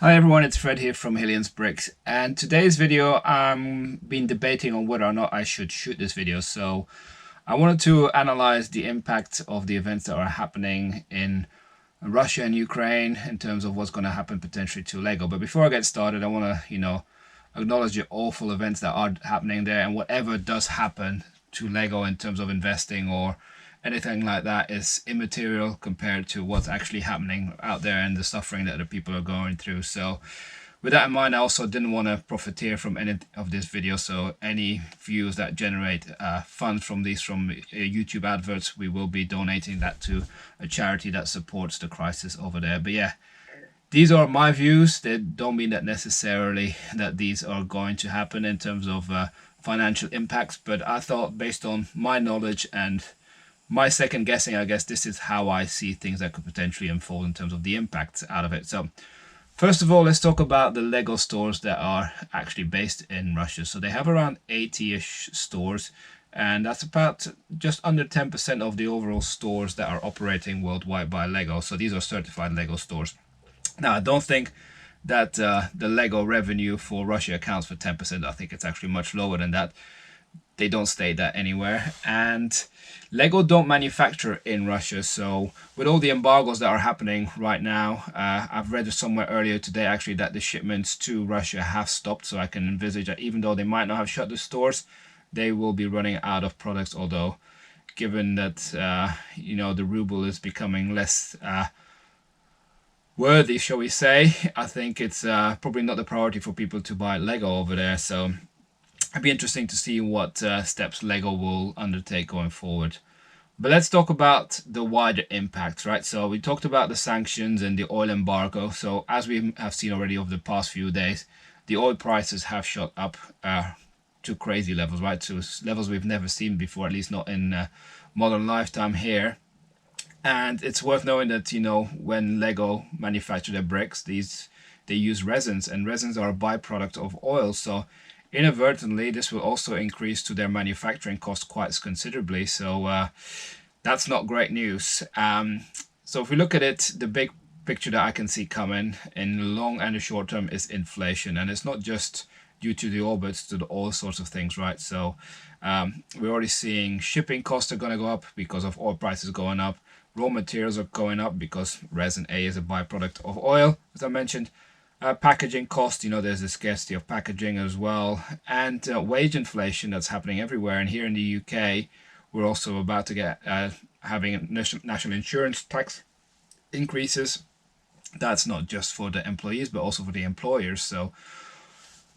Hi everyone, it's Fred here from Hillians Bricks, and today's video I'm been debating on whether or not I should shoot this video. So I wanted to analyze the impact of the events that are happening in Russia and Ukraine in terms of what's going to happen potentially to Lego. But before I get started, I want to, acknowledge the awful events that are happening there, and whatever does happen to Lego in terms of investing or anything like that is immaterial compared to what's actually happening out there and the suffering that the people are going through. So with that in mind, I also didn't want to profiteer from any of this video. So any views that generate funds from YouTube adverts, we will be donating that to a charity that supports the crisis over there. But yeah, these are my views. They don't mean that necessarily that these are going to happen in terms of financial impacts. But I thought, based on my knowledge and my second guessing, I guess this is how I see things that could potentially unfold in terms of the impact out of it. So first of all, let's talk about the Lego stores that are actually based in Russia. So they have around 80-ish stores, and that's about just under 10% of the overall stores that are operating worldwide by Lego. So these are certified Lego stores. Now, I don't think that the Lego revenue for Russia accounts for 10%. I think it's actually much lower than that. They don't state that anywhere, and Lego don't manufacture in Russia. So with all the embargoes that are happening right now, I've read somewhere earlier today actually that the shipments to Russia have stopped. So I can envisage that even though they might not have shut the stores, they will be running out of products. Although given that the ruble is becoming less worthy, shall we say, I think it's probably not the priority for people to buy Lego over there. So it'd be interesting to see what steps Lego will undertake going forward. But let's talk about the wider impacts, right? So we talked about the sanctions and the oil embargo. So as we have seen already over the past few days, the oil prices have shot up to crazy levels, right? To levels we've never seen before, at least not in modern lifetime here. And it's worth knowing that, when Lego manufacture their bricks, they use resins, and resins are a byproduct of oil. So inadvertently, this will also increase to their manufacturing cost quite considerably. So that's not great news. So if we look at it, the big picture that I can see coming in the long and the short term is inflation. And it's not just due to the oil, but to all sorts of things, right? So we're already seeing shipping costs are going to go up because of oil prices going up. Raw materials are going up because resin A is a byproduct of oil, as I mentioned. Packaging cost, there's a scarcity of packaging as well, and wage inflation that's happening everywhere. And here in the UK, we're also about to get having national insurance tax increases. That's not just for the employees, but also for the employers. So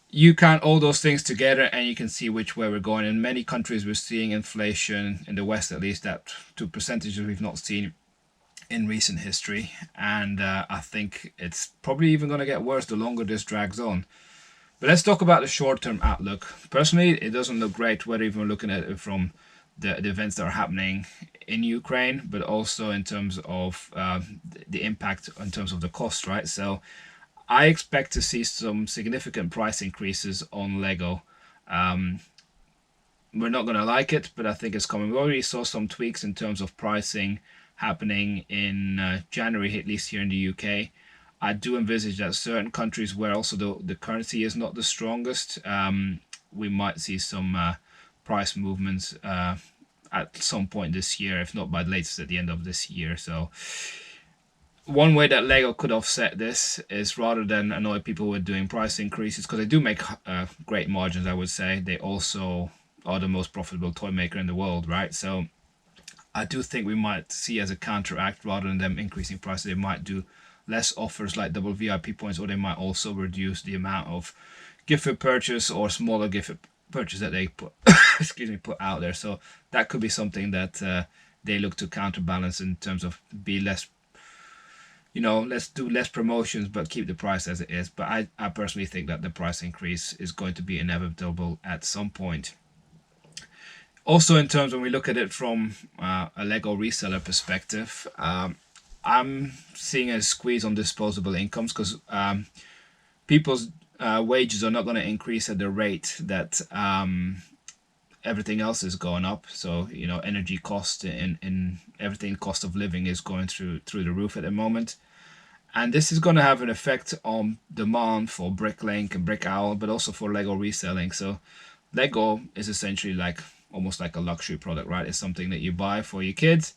you count all those things together and you can see which way we're going. In many countries, we're seeing inflation, in the West at least, that to percentages we've not seen in recent history, and I think it's probably even going to get worse the longer this drags on. But let's talk about the short-term outlook. Personally, it doesn't look great, whether even looking at it from the events that are happening in Ukraine, but also in terms of the impact in terms of the cost, right? So I expect to see some significant price increases on Lego. We're not going to like it, but I think it's coming. We already saw some tweaks in terms of pricing happening in January, at least here in the UK. I do envisage that certain countries where also the currency is not the strongest, we might see some price movements at some point this year, if not by the latest at the end of this year. So one way that Lego could offset this is, rather than annoy people with doing price increases, because they do make great margins, I would say, they also are the most profitable toy maker in the world, right? So I do think we might see, as a counteract, rather than them increasing prices, they might do less offers like double VIP points, or they might also reduce the amount of gift purchase or smaller gift purchase that they put put out there. So that could be something that they look to counterbalance in terms of be less, let's do less promotions but keep the price as it is. But I personally think that the price increase is going to be inevitable at some point. Also, in terms when we look at it from a Lego reseller perspective, I'm seeing a squeeze on disposable incomes because people's wages are not going to increase at the rate that everything else is going up. So energy cost and everything, cost of living is going through the roof at the moment. And this is going to have an effect on demand for Bricklink and Brick Owl, but also for Lego reselling. So Lego is essentially like almost like a luxury product, right? It's something that you buy for your kids.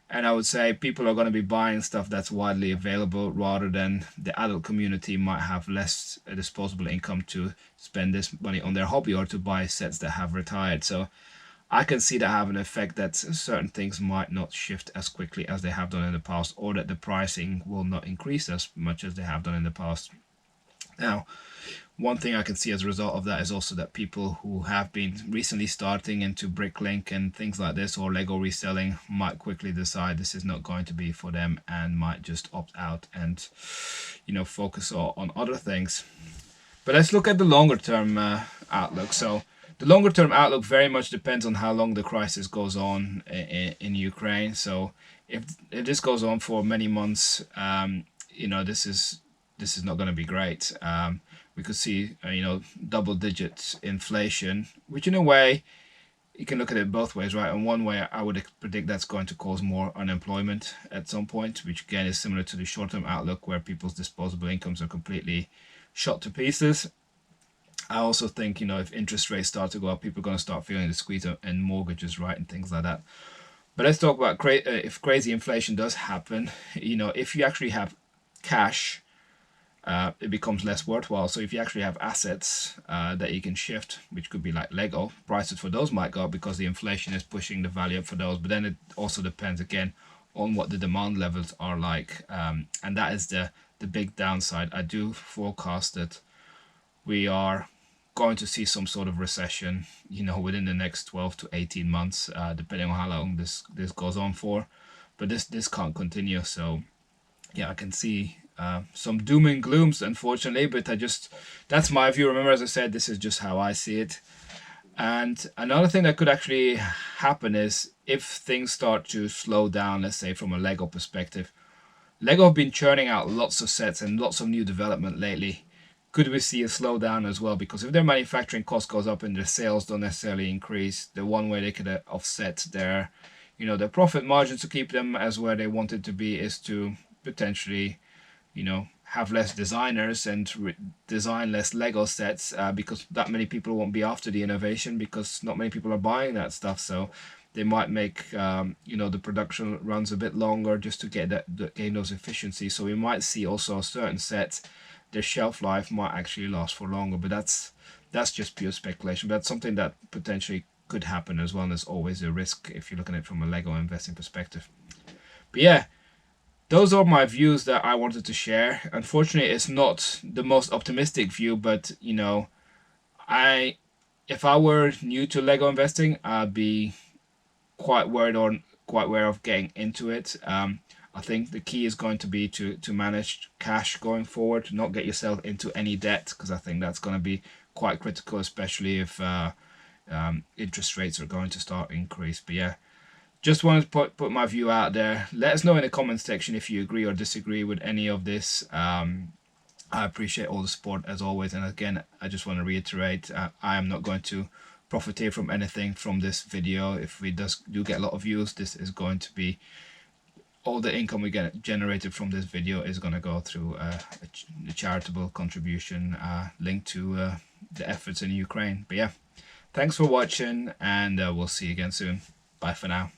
And I would say people are going to be buying stuff that's widely available rather than the adult community might have less disposable income to spend this money on their hobby or to buy sets that have retired. So I can see that have an effect that certain things might not shift as quickly as they have done in the past, or that the pricing will not increase as much as they have done in the past. Now, one thing I can see as a result of that is also that people who have been recently starting into Bricklink and things like this, or Lego reselling, might quickly decide this is not going to be for them and might just opt out and, you know, focus on other things. But let's look at the longer term outlook. So the longer term outlook very much depends on how long the crisis goes on in Ukraine. So if this goes on for many months, you know, this is not going to be great. We could see, you know, double-digit inflation, which in a way, you can look at it both ways, right? And one way, I would predict that's going to cause more unemployment at some point, which again is similar to the short-term outlook where people's disposable incomes are completely shot to pieces. I also think, you know, if interest rates start to go up, people are going to start feeling the squeeze in mortgages, right, and things like that. But let's talk about if crazy inflation does happen. You know, if you actually have cash, it becomes less worthwhile. So if you actually have assets that you can shift, which could be like Lego, prices for those might go up because the inflation is pushing the value up for those. But then it also depends again on what the demand levels are like, and that is the big downside. I do forecast that we are going to see some sort of recession, you know, within the next 12 to 18 months, depending on how long this goes on for. But this can't continue. So yeah, I can see some doom and glooms, unfortunately, but that's my view. Remember, as I said, this is just how I see it. And another thing that could actually happen is if things start to slow down, let's say from a Lego perspective. Lego have been churning out lots of sets and lots of new development lately. Could we see a slowdown as well? Because if their manufacturing cost goes up and their sales don't necessarily increase, the one way they could offset their, you know, their profit margins to keep them as where they want it to be is to potentially, you know, have less designers and design less Lego sets because that many people won't be after the innovation because not many people are buying that stuff. So they might make you know, the production runs a bit longer just to gain those efficiencies. So we might see also certain sets, their shelf life might actually last for longer. But that's just pure speculation. But that's something that potentially could happen as well. And there's always a risk if you're looking at it from a Lego investing perspective. But yeah, those are my views that I wanted to share. Unfortunately, it's not the most optimistic view, but you know, if I were new to Lego investing, I'd be quite wary of getting into it. I think the key is going to be to manage cash going forward, not get yourself into any debt, because I think that's going to be quite critical, especially if interest rates are going to start increase. But yeah, just wanted to put my view out there. Let us know in the comments section if you agree or disagree with any of this. I appreciate all the support as always. And again, I just want to reiterate, I am not going to profiteer from anything from this video. If we do get a lot of views, this is going to be all the income we get generated from this video is going to go through a charitable contribution linked to the efforts in Ukraine. But yeah, thanks for watching, and we'll see you again soon. Bye for now.